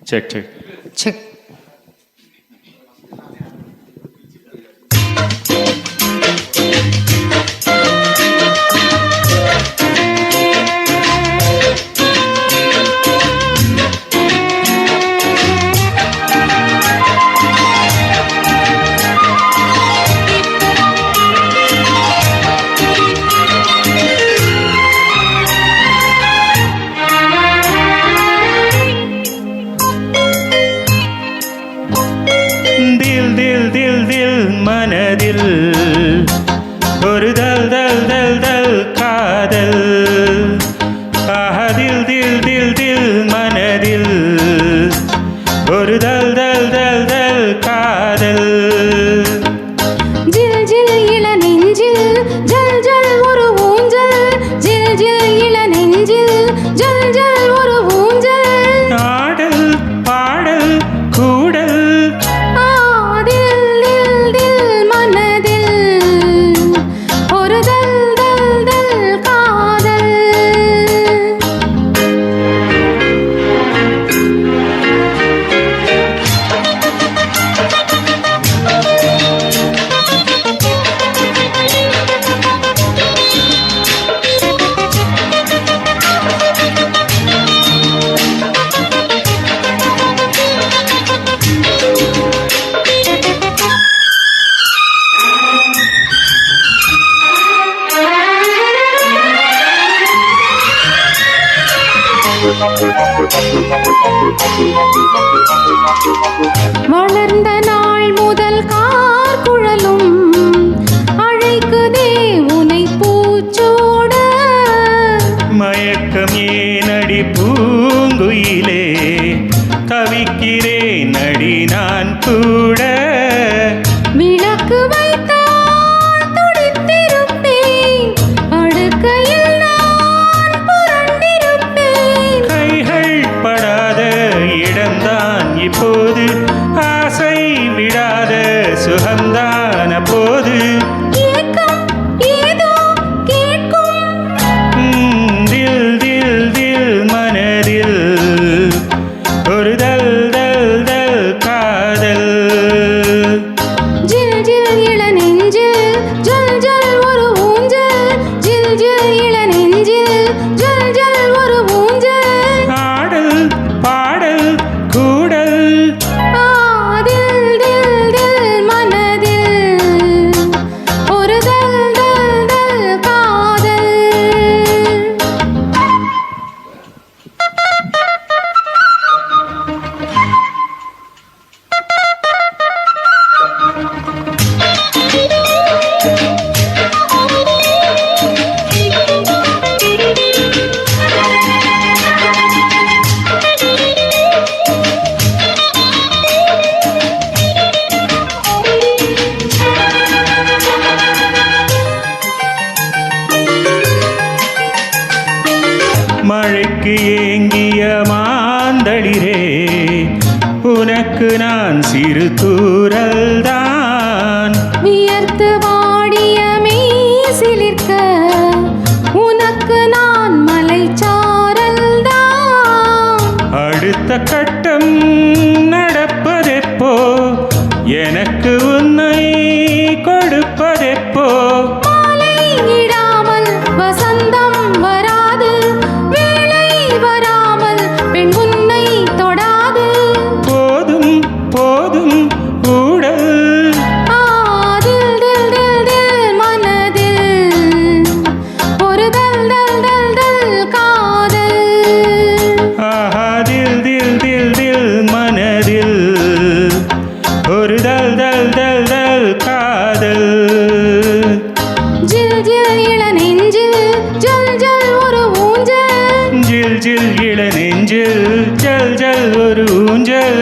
Check check check. தில் தில் தில் தில் மனதில் ஒரு தல் தல் தல் தல் காதல். ஆஹா தில் தில் தில் தில் மனதில் ஒரு தல் தல் தல் தல் காதல். ஜில் ஜில் இள நெஞ்சில் ஜல் ஜல் ஒரு ஊஞ்சல். ஜில் ஜில் இள நெஞ்சில் ஜல் ஜல் ஒரு ஊஞ்சல். ஆடல் பாடல் கூடல் தில் தில் தில் மனதில் ஒரு தல் தல் தல் காதல். வளர்ந்த நாள் முதல் கார்குழலும் அழைக்குதே உனை பூச்சோட. மயக்கம் ஏனடி பூங்குயிலே தவிக்கிறேன் நடி நான் கூட. விளக்கு வைத்தால் துடித்திருப்பேன், படுக்கையில் நான் புரண்டிருப்பேன். கைகள் படாத இடம்தான் இப்போது, ஆசை விடாத சுகம்தான போது. ஏக்கம் ஏதோ கேட்கும். தில் தில் தில் மனதில் ஒரு தல் தல் தல் காதல். ஜில் ஜில் இள நெஞ்சில் ஜல் ஜல் ஒரு ஊஞ்சல். ஜில் ஜில் இள நெஞ்சில் ஜல் ஜல் ஒரு ஊஞ்சல். ஆடல் பாடல் கூடல் தில் தில் தில் மனதில் ஒரு தல் தல் தல் காதல். மழைக்கு ஏங்கிய மாந்தளிரே, உனக்கு நான் சிறு தூறல்தான். வியர்த்து வாடிய மெய்சிலிர்க்க உனக்கு நான் மலைச்சாரல்தான். அடுத்த கட்டம் நடப்பதெப்போ, எனக்கு உன்னை கொடுப்பதெப்போ. மாலை இடாமல் வசந்தம் வராது, வேளை வராமல் பெண் உன்னை தொடாது. போதும் போதும் ஊடல் தில் தில் தில் தில் மனதில் ஒரு தல் தல் தல் தல் காதல். ஆஹா தில் தில் தில் தில் மனதில் ஒரு தல் தல் தல் தல் காதல். ஜில் ஜில் இள நெஞ்சில் ஜல் ஜல் ஒரு ஊஞ்சல். ஜில் ஜில் இள நெஞ்சில் ஜல் ஜல் ஒரு ஊஞ்சல்.